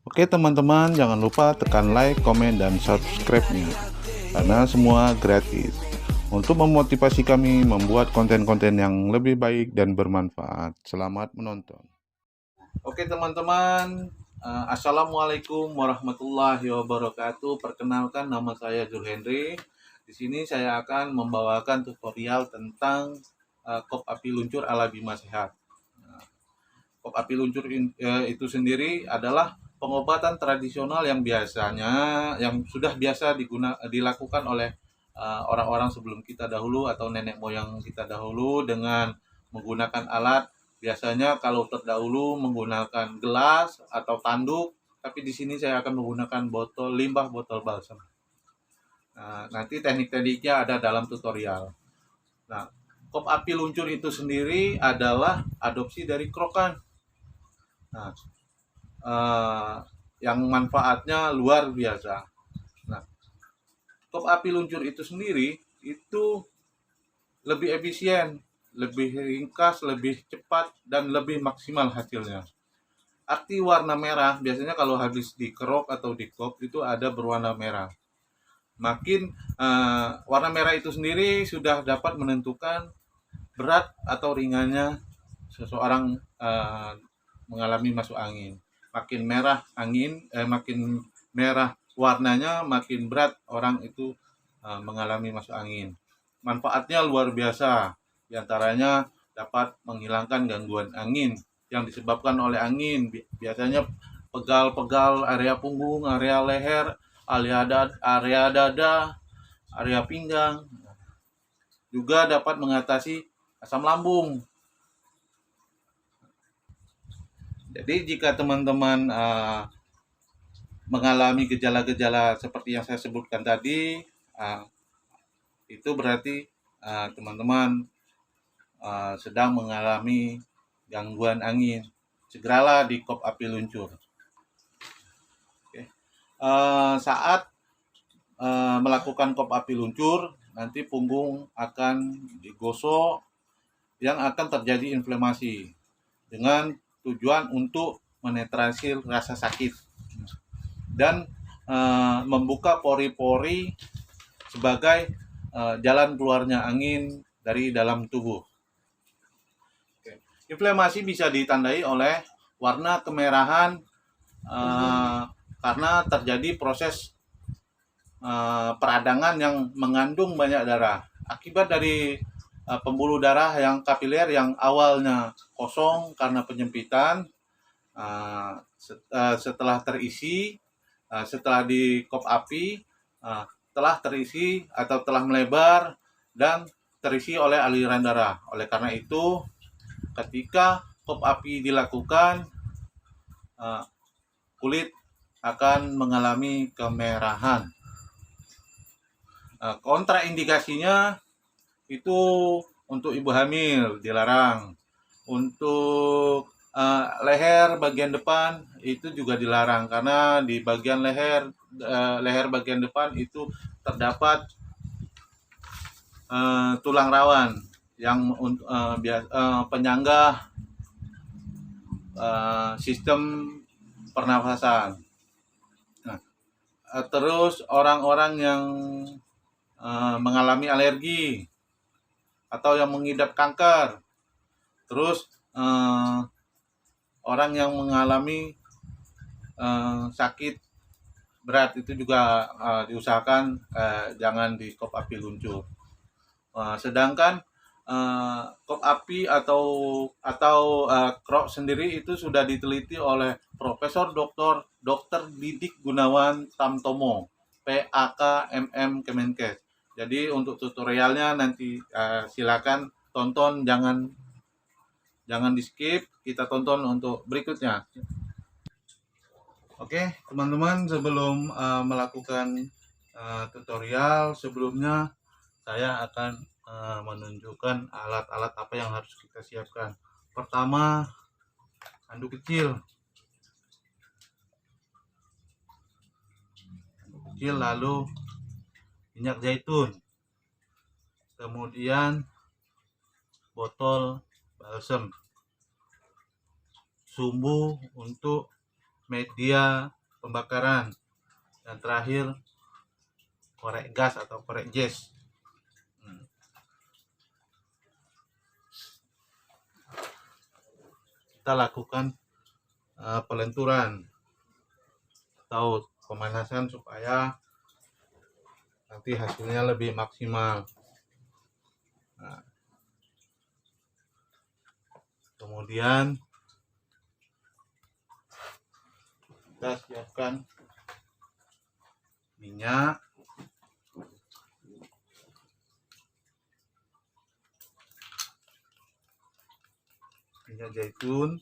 Oke teman-teman, jangan lupa tekan like, komen, dan subscribe-nya karena semua gratis untuk memotivasi kami membuat konten-konten yang lebih baik dan bermanfaat. Selamat menonton. Oke teman-teman, Assalamualaikum warahmatullahi wabarakatuh. Perkenalkan, nama saya Jul Henry. Di sini saya akan membawakan tutorial tentang kop api luncur ala Bima Sehat. Kop api luncur itu sendiri adalah pengobatan tradisional yang sudah biasa dilakukan oleh orang-orang sebelum kita dahulu atau nenek moyang kita dahulu dengan menggunakan alat. Biasanya kalau terdahulu menggunakan gelas atau tanduk, tapi di sini saya akan menggunakan limbah botol balsam. Nah, nanti teknik-tekniknya ada dalam tutorial. Nah, kop api luncur itu sendiri adalah adopsi dari krokan. Nah, yang manfaatnya luar biasa. Nah, kop api luncur itu sendiri itu lebih efisien, lebih ringkas, lebih cepat, dan lebih maksimal hasilnya. Arti warna merah biasanya kalau habis dikerok atau dikop itu ada berwarna merah. Warna merah itu sendiri sudah dapat menentukan berat atau ringannya seseorang mengalami masuk angin. Makin merah warnanya, makin berat orang itu mengalami masuk angin. Manfaatnya luar biasa, diantaranya dapat menghilangkan gangguan angin yang disebabkan oleh angin. Biasanya pegal-pegal area punggung, area leher, area dada, area pinggang. Juga dapat mengatasi asam lambung. Jadi jika teman-teman mengalami gejala-gejala seperti yang saya sebutkan tadi, itu berarti teman-teman sedang mengalami gangguan angin. Segeralah di kop api luncur. Oke. Saat melakukan kop api luncur, nanti punggung akan digosok yang akan terjadi inflamasi dengan tujuan untuk menetralisir rasa sakit dan membuka pori-pori sebagai jalan keluarnya angin dari dalam tubuh. Oke. Inflamasi bisa ditandai oleh warna kemerahan karena terjadi proses peradangan yang mengandung banyak darah. Akibat dari pembuluh darah yang kapiler yang awalnya kosong karena penyempitan, setelah terisi, setelah di kop api, telah terisi atau telah melebar dan terisi oleh aliran darah. Oleh karena itu, ketika kop api dilakukan, kulit akan mengalami kemerahan. Kontraindikasinya itu untuk ibu hamil dilarang. Untuk leher bagian depan itu juga dilarang karena di bagian leher bagian depan itu terdapat tulang rawan yang penyangga sistem pernafasan. Nah, terus orang-orang yang mengalami alergi atau yang mengidap kanker, terus orang yang mengalami sakit berat itu juga diusahakan jangan di kop api luncur. Sedangkan kop api atau krok sendiri itu sudah diteliti oleh Profesor Dr. Didik Gunawan Tamtomo, PAK MM Kemenkes. Jadi untuk tutorialnya nanti silakan tonton, jangan di skip, kita tonton untuk berikutnya. Oke teman-teman, sebelum melakukan tutorial, sebelumnya saya akan menunjukkan alat-alat apa yang harus kita siapkan. Pertama, handuk kecil, lalu minyak zaitun, kemudian botol balsam, sumbu untuk media pembakaran. Dan terakhir korek gas atau korek gas. Kita lakukan pelenturan atau pemanasan supaya nanti hasilnya lebih maksimal. Nah, kemudian kita siapkan minyak, zaitun,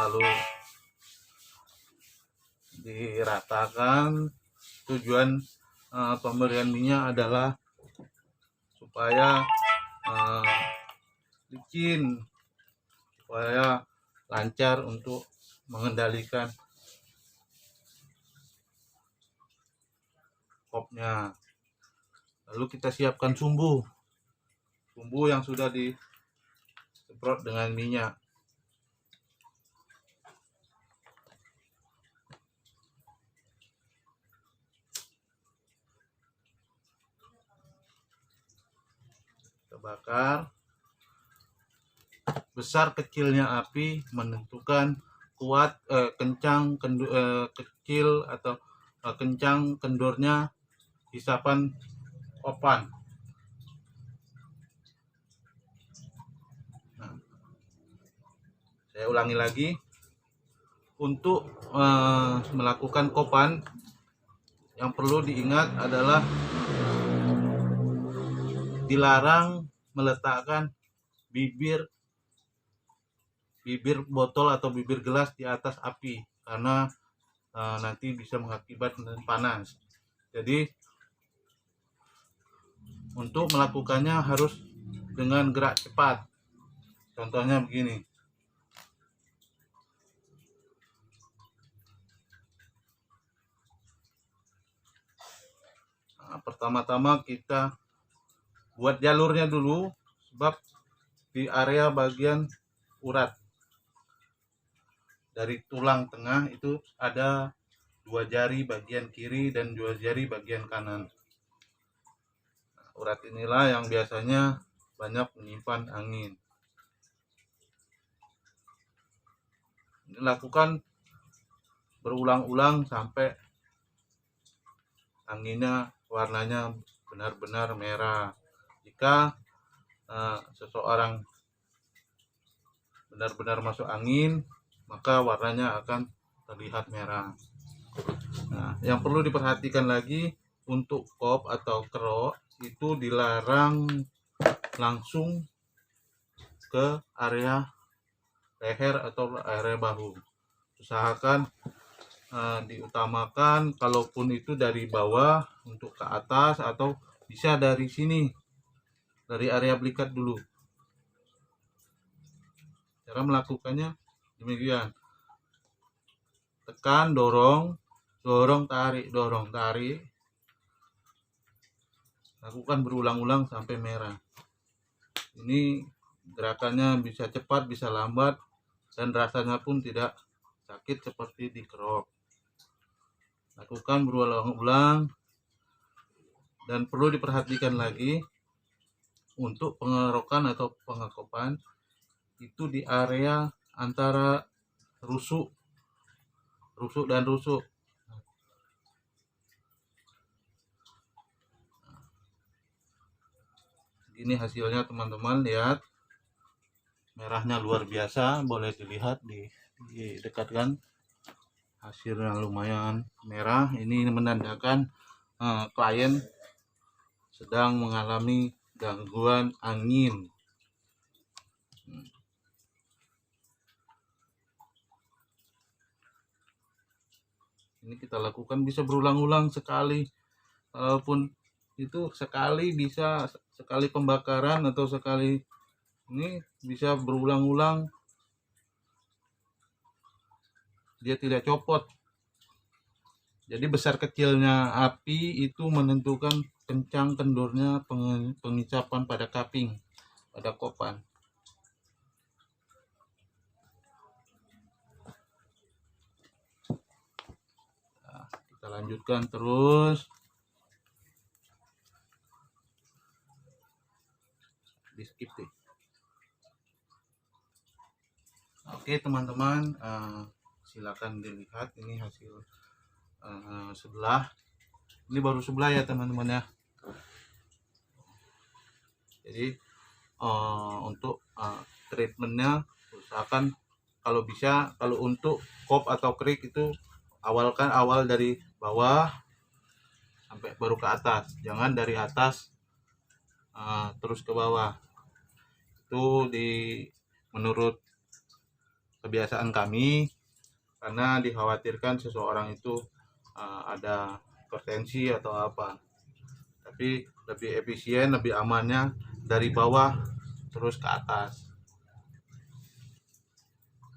lalu diratakan. Tujuan pemberian minyak adalah supaya licin, supaya lancar untuk mengendalikan kopnya. Lalu kita siapkan sumbu yang sudah disemprot dengan minyak. Kita bakar. Besar kecilnya api menentukan kencang kecil atau kencang kendornya hisapan kopan. Nah, saya ulangi lagi, untuk melakukan kopan yang perlu diingat adalah dilarang meletakkan bibir botol atau bibir gelas di atas api, karena nanti bisa mengakibatkan panas. Jadi untuk melakukannya harus dengan gerak cepat. Contohnya begini. Nah, pertama-tama kita buat jalurnya dulu, sebab di area bagian urat dari tulang tengah itu ada 2 jari bagian kiri dan 2 jari bagian kanan. Nah, urat inilah yang biasanya banyak menyimpan angin. Ini lakukan berulang-ulang sampai anginnya warnanya benar-benar merah. Jika seseorang benar-benar masuk angin, maka warnanya akan terlihat merah. Nah, yang perlu diperhatikan lagi, untuk kop atau kerok itu dilarang langsung ke area leher atau area bahu. Usahakan diutamakan, kalaupun itu dari bawah untuk ke atas, atau bisa dari sini, dari area belikat dulu. Cara melakukannya demikian: tekan, dorong, tarik, dorong, tarik. Lakukan berulang-ulang sampai merah. Ini gerakannya bisa cepat, bisa lambat, dan rasanya pun tidak sakit seperti di kerok. Lakukan berulang-ulang. Dan perlu diperhatikan lagi, untuk pengerokan atau pengekopan itu di area antara rusuk dan rusuk. Ini hasilnya teman-teman, lihat merahnya luar biasa, boleh dilihat, didekatkan, hasilnya lumayan merah. Ini menandakan klien sedang mengalami gangguan angin. Ini kita lakukan bisa berulang-ulang sekali, walaupun itu sekali bisa sekali pembakaran atau sekali ini bisa berulang-ulang, dia tidak copot. Jadi besar kecilnya api itu menentukan kencang kendornya pengicapan pada kaping, pada kopan. lanjutkan terus. Di skip deh. Oke teman-teman, silakan dilihat ini hasil sebelah. Ini baru sebelah ya teman-teman ya. Jadi untuk treatmentnya usahakan kalau bisa, kalau untuk kop atau krik itu awal dari bawah sampai baru ke atas, jangan dari atas terus ke bawah. Itu menurut kebiasaan kami, karena dikhawatirkan seseorang itu ada hipertensi atau apa. Tapi lebih efisien, lebih amannya dari bawah terus ke atas.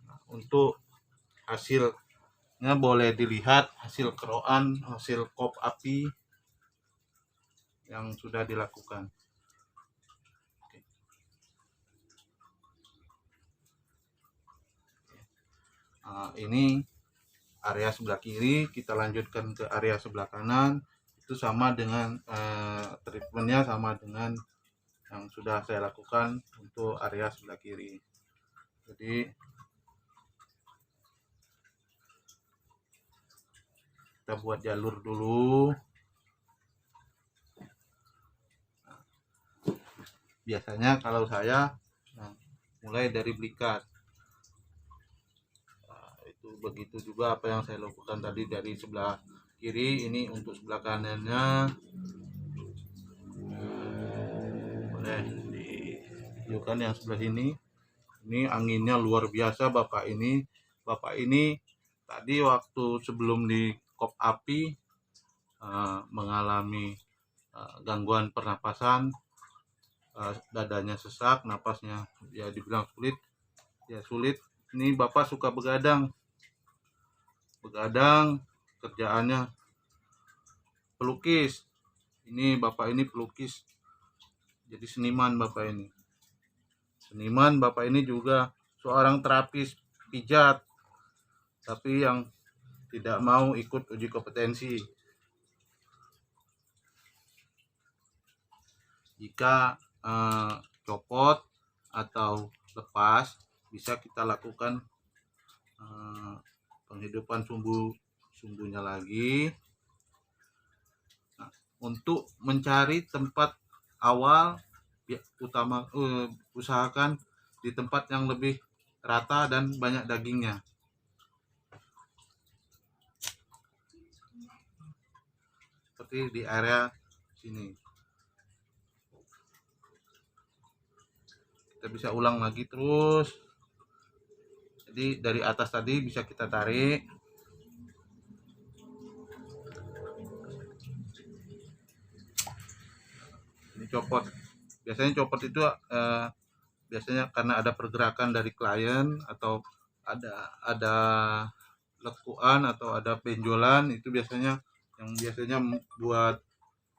Nah, untuk hasilnya boleh dilihat, hasil keroan, hasil kop api yang sudah dilakukan. Ini area sebelah kiri, kita lanjutkan ke area sebelah kanan. Itu sama dengan treatmentnya sama dengan yang sudah saya lakukan untuk area sebelah kiri. Jadi kita buat jalur dulu. Biasanya kalau saya mulai dari belikat. Begitu juga apa yang saya lakukan tadi dari sebelah kiri. Ini untuk sebelah kanannya boleh ditunjukkan yang sebelah ini. Ini anginnya luar biasa bapak ini tadi waktu sebelum di kop api mengalami gangguan pernapasan, dadanya sesak, napasnya ya dibilang sulit. Ini bapak suka begadang, kerjaannya pelukis. Ini bapak ini pelukis, jadi seniman bapak ini. Bapak ini juga seorang terapis pijat, tapi yang tidak mau ikut uji kompetensi. Jika copot atau lepas, bisa kita lakukan penghidupan sumbunya lagi. Nah, untuk mencari tempat awal, usahakan di tempat yang lebih rata dan banyak dagingnya. Seperti di area sini. Kita bisa ulang lagi terus. Jadi dari atas tadi bisa kita tarik. Ini copot. Biasanya copot itu biasanya karena ada pergerakan dari klien atau ada lekuan atau ada benjolan, itu biasanya buat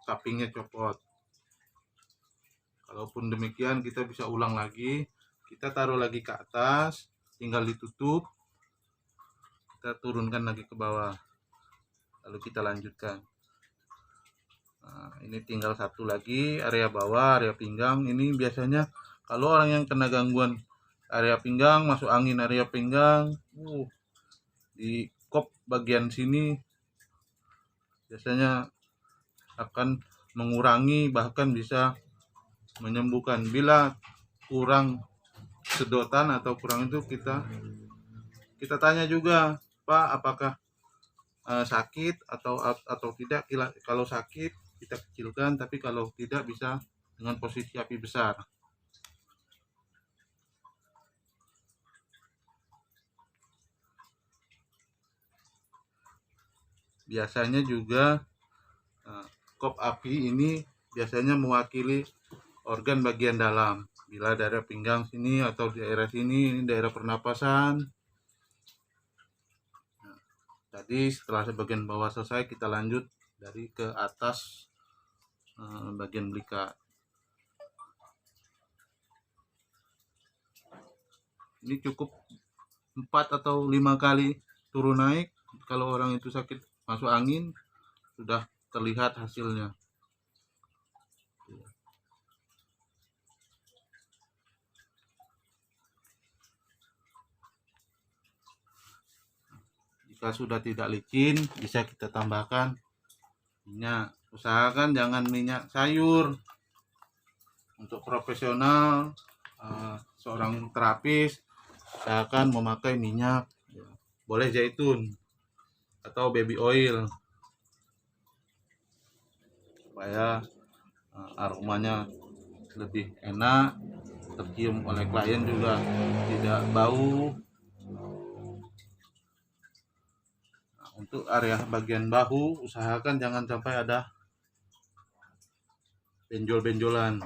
cuppingnya copot. Kalaupun demikian kita bisa ulang lagi. Kita taruh lagi ke atas, tinggal ditutup, kita turunkan lagi ke bawah, lalu kita lanjutkan. Nah, ini tinggal satu lagi, area bawah, area pinggang. Ini biasanya kalau orang yang kena gangguan area pinggang, masuk angin area pinggang, di kop bagian sini biasanya akan mengurangi, bahkan bisa menyembuhkan. Bila kurang sedotan atau kurang itu, kita tanya juga, Pak, apakah sakit atau tidak. Kalau sakit kita kecilkan, tapi kalau tidak bisa dengan posisi api besar. Biasanya juga kop api ini biasanya mewakili organ bagian dalam. Bila daerah pinggang sini atau daerah sini, ini daerah pernapasan. Nah, tadi setelah bagian bawah selesai, kita lanjut dari ke atas bagian belikat. Ini cukup 4 atau 5 kali turun naik. Kalau orang itu sakit masuk angin, sudah terlihat hasilnya. Jika sudah tidak licin, bisa kita tambahkan minyak. Usahakan jangan minyak sayur. Untuk profesional, seorang terapis usahakan memakai minyak, boleh zaitun atau baby oil, supaya aromanya lebih enak, tercium oleh klien juga tidak bau. Untuk area bagian bahu, usahakan jangan sampai ada benjol-benjolan.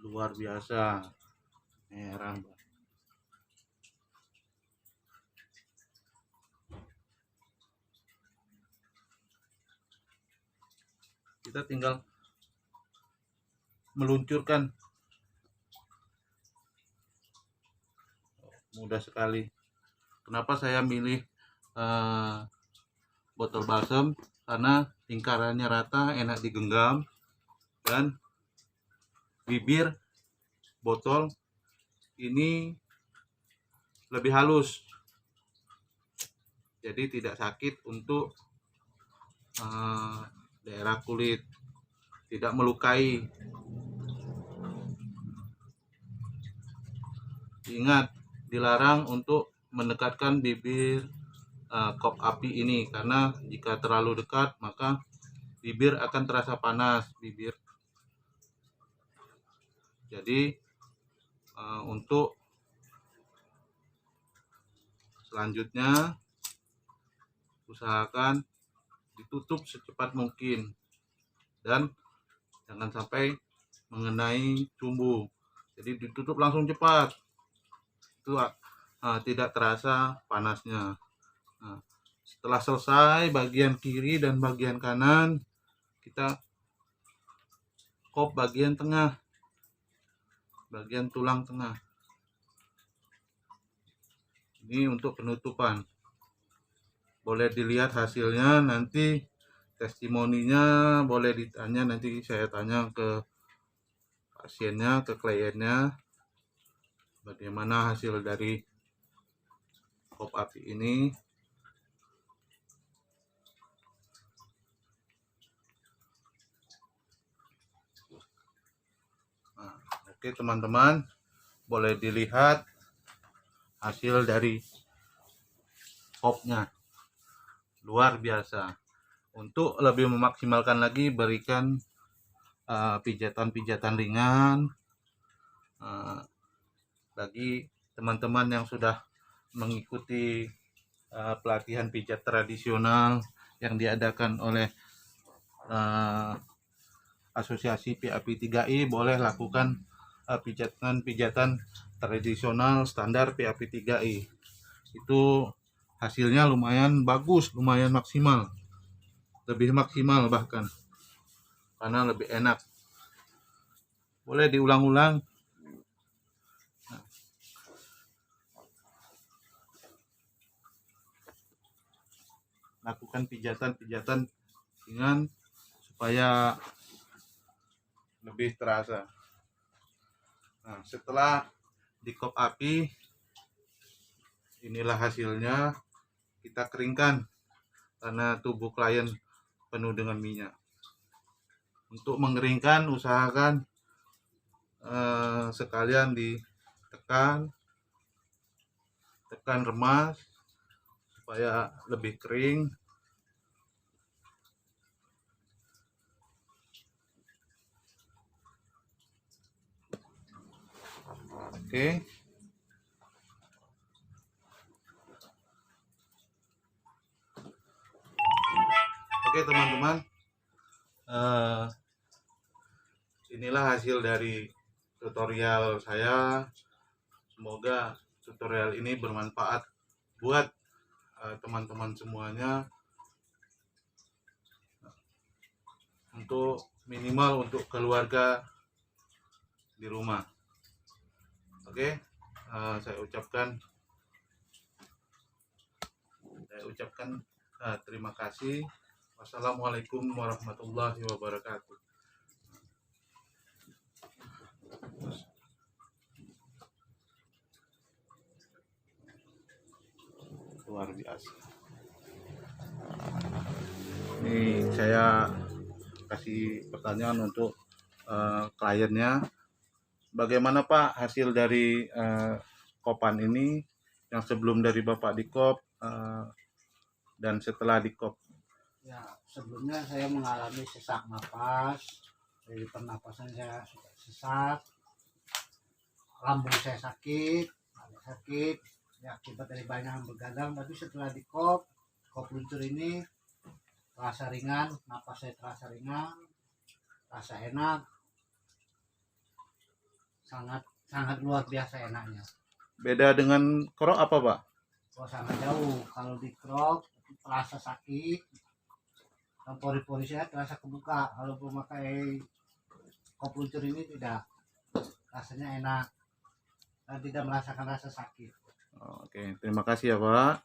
Luar biasa, heran. Kita tinggal meluncurkan, mudah sekali. Kenapa saya milih botol balsam? Karena lingkarannya rata, enak digenggam, dan bibir botol ini lebih halus, jadi tidak sakit untuk daerah kulit, tidak melukai. Ingat, dilarang untuk mendekatkan bibir kop api ini, karena jika terlalu dekat maka bibir akan terasa panas bibir. Jadi untuk selanjutnya usahakan ditutup secepat mungkin dan jangan sampai mengenai sumbu. Jadi ditutup langsung cepat, itu tidak terasa panasnya. Setelah selesai bagian kiri dan bagian kanan, kita kop bagian tengah, bagian tulang tengah. Ini untuk penutupan. Boleh dilihat hasilnya, nanti testimoninya boleh ditanya, nanti saya tanya ke pasiennya, ke kliennya, bagaimana hasil dari kop api ini. Oke teman-teman, boleh dilihat hasil dari kopnya, luar biasa. Untuk lebih memaksimalkan lagi, berikan pijatan-pijatan ringan bagi teman-teman yang sudah mengikuti pelatihan pijat tradisional yang diadakan oleh Asosiasi PAP 3I. Boleh lakukan pijatan tradisional standar PAP 3I. Itu hasilnya lumayan bagus, lumayan maksimal, lebih maksimal bahkan, karena lebih enak. Boleh diulang-ulang. Lakukan pijatan-pijatan ringan supaya lebih terasa. Nah, setelah di kop api, inilah hasilnya. Kita keringkan karena tubuh klien penuh dengan minyak. Untuk mengeringkan, usahakan sekalian ditekan remas supaya lebih kering. Oke. Oke teman-teman, inilah hasil dari tutorial saya. Semoga tutorial ini bermanfaat buat teman-teman semuanya. untuk minimal untuk keluarga di rumah. Oke, saya ucapkan terima kasih. Wassalamualaikum warahmatullahi wabarakatuh. Luar biasa. Ini saya kasih pertanyaan untuk kliennya. Bagaimana Pak hasil dari kopan ini yang sebelum dari Bapak dikop dan setelah dikop? Ya, sebelumnya saya mengalami sesak napas, jadi pernapasan saya sudah sesak, lambung saya sakit, ya akibat dari banyak yang bergadang. Tapi setelah kop luncur ini terasa ringan, napas saya terasa ringan, rasa enak, sangat luar biasa enaknya. Beda dengan krok apa Pak? Oh, sangat jauh. Kalau di krok terasa sakit, dan pori-pori saya terasa kebuka. Kalau memakai kop luncur ini tidak, rasanya enak dan tidak merasakan rasa sakit. Oke, terima kasih ya Pak.